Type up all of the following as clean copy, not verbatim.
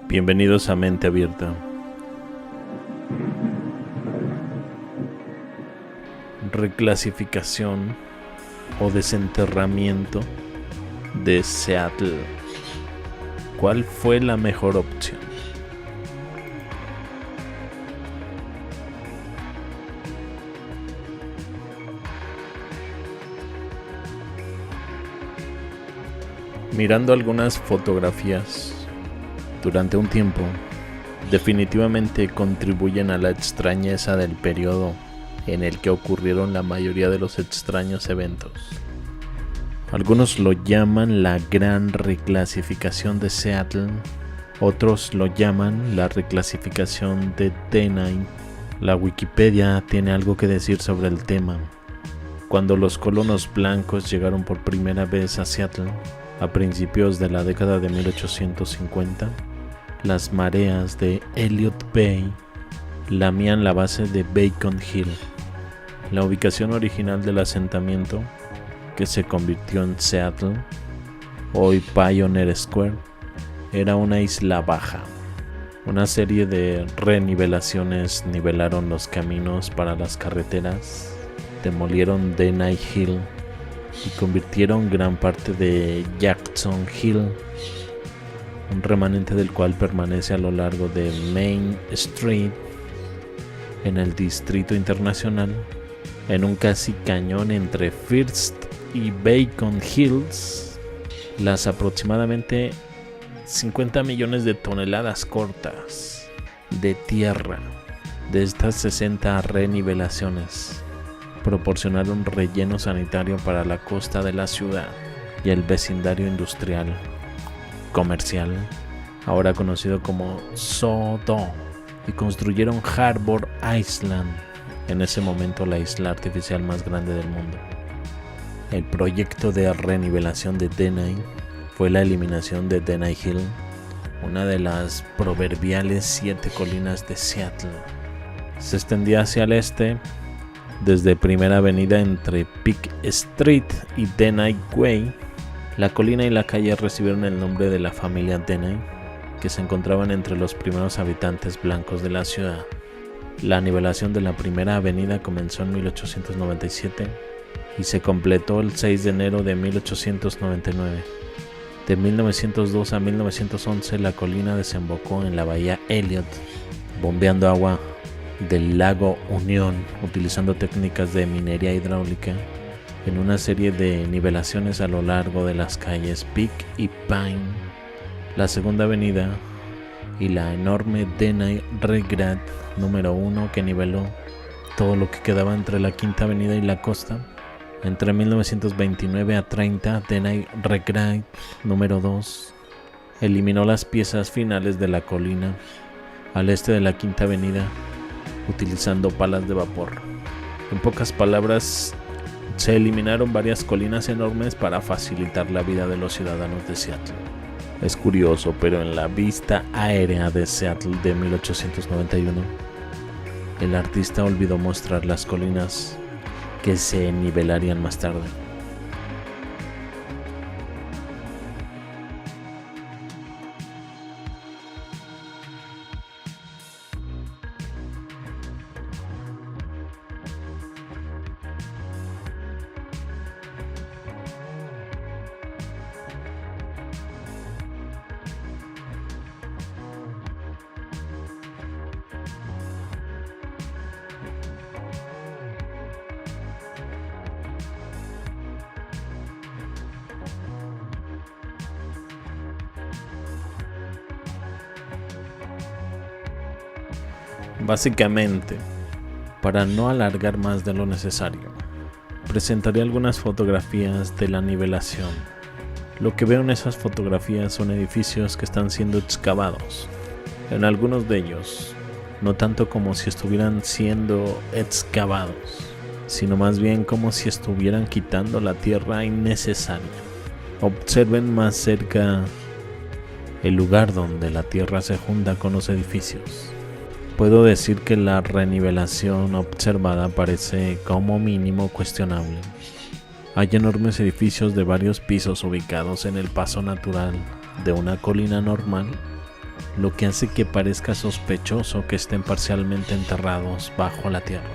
Bienvenidos a Mente Abierta. Reclasificación o desenterramiento de Seattle. ¿Cuál fue la mejor opción? Mirando algunas fotografías durante un tiempo, definitivamente contribuyen a la extrañeza del periodo en el que ocurrieron la mayoría de los extraños eventos. Algunos lo llaman la gran reclasificación de Seattle, otros lo llaman la reclasificación de Dena'in. La Wikipedia tiene algo que decir sobre el tema. Cuando los colonos blancos llegaron por primera vez a Seattle, a principios de la década de 1850, las mareas de Elliott Bay lamían la base de Beacon Hill. La ubicación original del asentamiento, que se convirtió en Seattle, hoy Pioneer Square, era una isla baja. Una serie de renivelaciones nivelaron los caminos para las carreteras, demolieron Dena'in Hill y convirtieron gran parte de Jackson Hill, un remanente del cual permanece a lo largo de Main Street en el Distrito Internacional, en un casi cañón entre First y Beacon Hills. Las aproximadamente 50 millones de toneladas cortas de tierra de estas 60 renivelaciones proporcionaron relleno sanitario para la costa de la ciudad y el vecindario industrial comercial, ahora conocido como SoDo, y construyeron Harbor Island, en ese momento la isla artificial más grande del mundo. El proyecto de renivelación de Dena'in fue la eliminación de Dena'in Hill, una de las proverbiales 7 colinas de Seattle. Se extendía hacia el este desde Primera Avenida entre Peak Street y Dena'in Way. La colina y la calle recibieron el nombre de la familia Dena'in, que se encontraban entre los primeros habitantes blancos de la ciudad. La nivelación de la Primera Avenida comenzó en 1897 y se completó el 6 de enero de 1899. De 1902 a 1911 la colina desembocó en la bahía Elliott, bombeando agua del lago Union utilizando técnicas de minería hidráulica en una serie de nivelaciones a lo largo de las calles Peak y Pine, la Segunda Avenida y la enorme Dena'in Regrat número 1, que niveló todo lo que quedaba entre la Quinta Avenida y la costa. Entre 1929 a 30, Dena'in Regrat número 2 eliminó las piezas finales de la colina al este de la Quinta Avenida utilizando palas de vapor. En pocas palabras, se eliminaron varias colinas enormes para facilitar la vida de los ciudadanos de Seattle. Es curioso, pero en la vista aérea de Seattle de 1891, el artista olvidó mostrar las colinas que se nivelarían más tarde. Básicamente, para no alargar más de lo necesario, presentaré algunas fotografías de la nivelación. Lo que veo en esas fotografías son edificios que están siendo excavados. En algunos de ellos, no tanto como si estuvieran siendo excavados, sino más bien como si estuvieran quitando la tierra innecesaria. Observen más cerca el lugar donde la tierra se junta con los edificios. Puedo decir que la renivelación observada parece como mínimo cuestionable. Hay enormes edificios de varios pisos ubicados en el paso natural de una colina normal, lo que hace que parezca sospechoso que estén parcialmente enterrados bajo la tierra.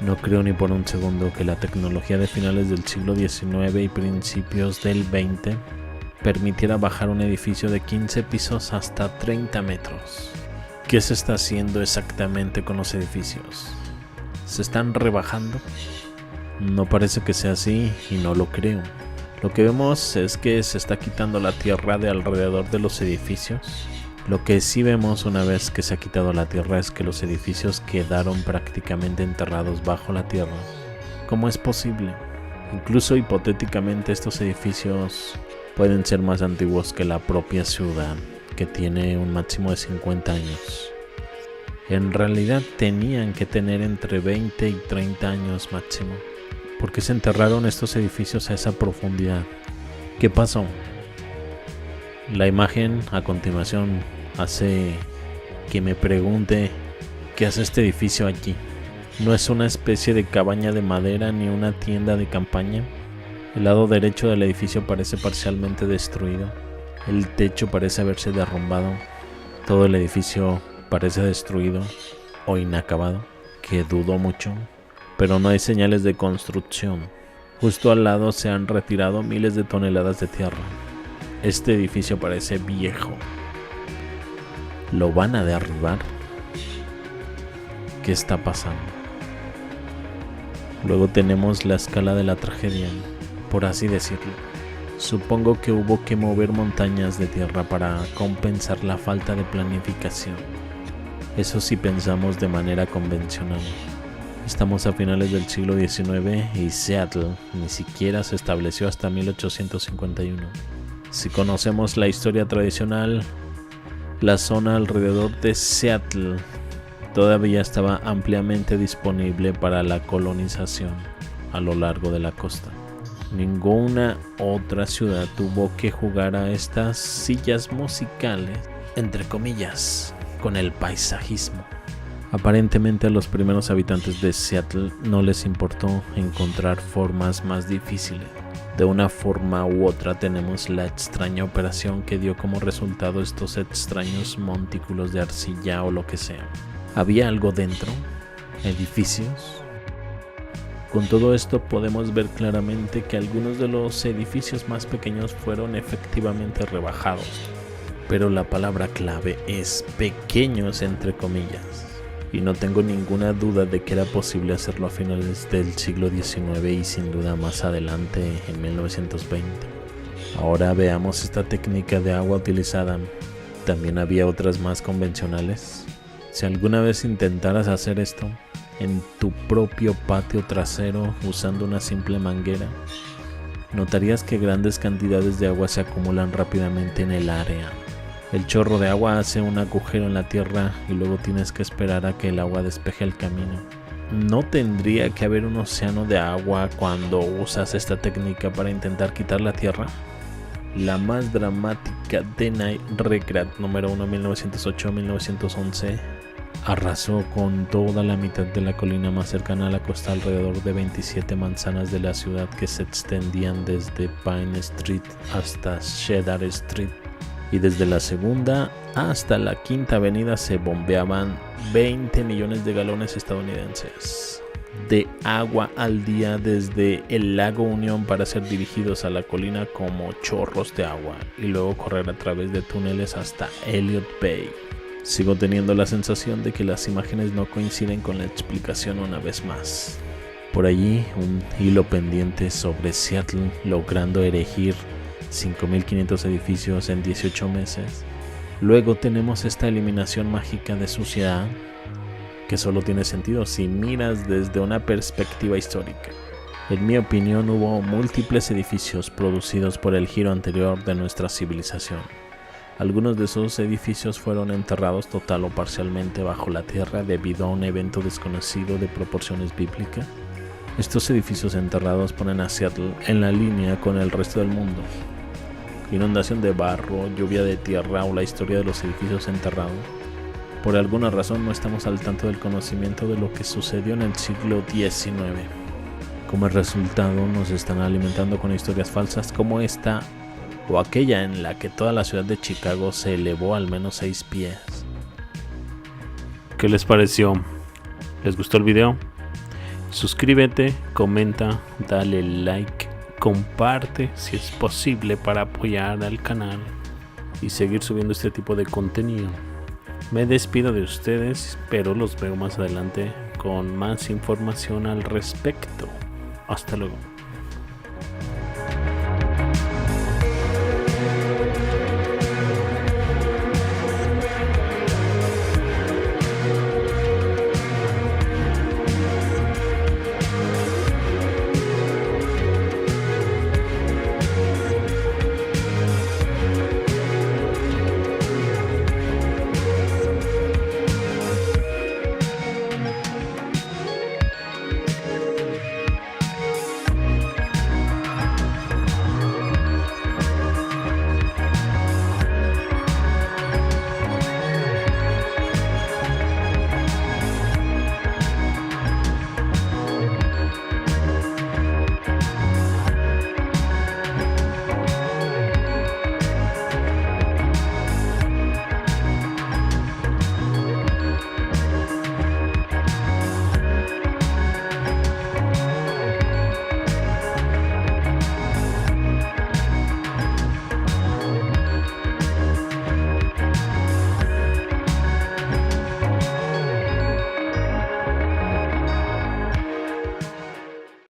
No creo ni por un segundo que la tecnología de finales del siglo XIX y principios del XX permitiera bajar un edificio de 15 pisos hasta 30 metros. ¿Qué se está haciendo exactamente con los edificios? ¿Se están rebajando? No parece que sea así y no lo creo. Lo que vemos es que se está quitando la tierra de alrededor de los edificios. Lo que sí vemos una vez que se ha quitado la tierra es que los edificios quedaron prácticamente enterrados bajo la tierra. ¿Cómo es posible? Incluso hipotéticamente estos edificios pueden ser más antiguos que la propia ciudad, que tiene un máximo de 50 años. En realidad tenían que tener entre 20 y 30 años máximo. ¿Por qué se enterraron estos edificios a esa profundidad? ¿Qué pasó? La imagen a continuación hace que me pregunte ¿qué hace este edificio aquí? ¿No es una especie de cabaña de madera ni una tienda de campaña? El lado derecho del edificio parece parcialmente destruido. El techo parece haberse derrumbado. Todo el edificio parece destruido o inacabado, que dudo mucho, pero no hay señales de construcción. Justo al lado se han retirado miles de toneladas de tierra. Este edificio parece viejo. ¿Lo van a derribar? ¿Qué está pasando? Luego tenemos la escala de la tragedia, por así decirlo. Supongo que hubo que mover montañas de tierra para compensar la falta de planificación. Eso si pensamos de manera convencional. Estamos a finales del siglo XIX y Seattle ni siquiera se estableció hasta 1851. Si conocemos la historia tradicional, la zona alrededor de Seattle todavía estaba ampliamente disponible para la colonización a lo largo de la costa. Ninguna otra ciudad tuvo que jugar a estas sillas musicales, entre comillas, con el paisajismo. Aparentemente a los primeros habitantes de Seattle no les importó encontrar formas más difíciles. De una forma u otra tenemos la extraña operación que dio como resultado estos extraños montículos de arcilla o lo que sea. ¿Había algo dentro? ¿Edificios? Con todo esto podemos ver claramente que algunos de los edificios más pequeños fueron efectivamente rebajados. Pero la palabra clave es pequeños entre comillas. Y no tengo ninguna duda de que era posible hacerlo a finales del siglo XIX y sin duda más adelante en 1920. Ahora veamos esta técnica de agua utilizada. ¿También había otras más convencionales? Si alguna vez intentaras hacer esto en tu propio patio trasero usando una simple manguera, notarías que grandes cantidades de agua se acumulan rápidamente en el área. El chorro de agua hace un agujero en la tierra y luego tienes que esperar a que el agua despeje el camino. ¿No tendría que haber un océano de agua cuando usas esta técnica para intentar quitar la tierra? La más dramática Denai Regrat número 1 1908-1911 arrasó con toda la mitad de la colina más cercana a la costa, alrededor de 27 manzanas de la ciudad que se extendían desde Pine Street hasta Cedar Street. Y desde la segunda hasta la quinta avenida se bombeaban 20 millones de galones estadounidenses de agua al día desde el lago Union para ser dirigidos a la colina como chorros de agua y luego correr a través de túneles hasta Elliott Bay. Sigo teniendo la sensación de que las imágenes no coinciden con la explicación una vez más. Por allí un hilo pendiente sobre Seattle logrando erigir 5.500 edificios en 18 meses. Luego tenemos esta eliminación mágica de suciedad que solo tiene sentido si miras desde una perspectiva histórica. En mi opinión hubo múltiples edificios producidos por el giro anterior de nuestra civilización. Algunos de esos edificios fueron enterrados total o parcialmente bajo la tierra debido a un evento desconocido de proporciones bíblicas. Estos edificios enterrados ponen a Seattle en la línea con el resto del mundo. Inundación de barro, lluvia de tierra o la historia de los edificios enterrados. Por alguna razón no estamos al tanto del conocimiento de lo que sucedió en el siglo XIX. Como resultado nos están alimentando con historias falsas como esta o aquella en la que toda la ciudad de Chicago se elevó al menos 6 pies. ¿Qué les pareció? ¿Les gustó el video? Suscríbete, comenta, dale like, comparte si es posible para apoyar al canal y seguir subiendo este tipo de contenido. Me despido de ustedes, pero los veo más adelante con más información al respecto. Hasta luego.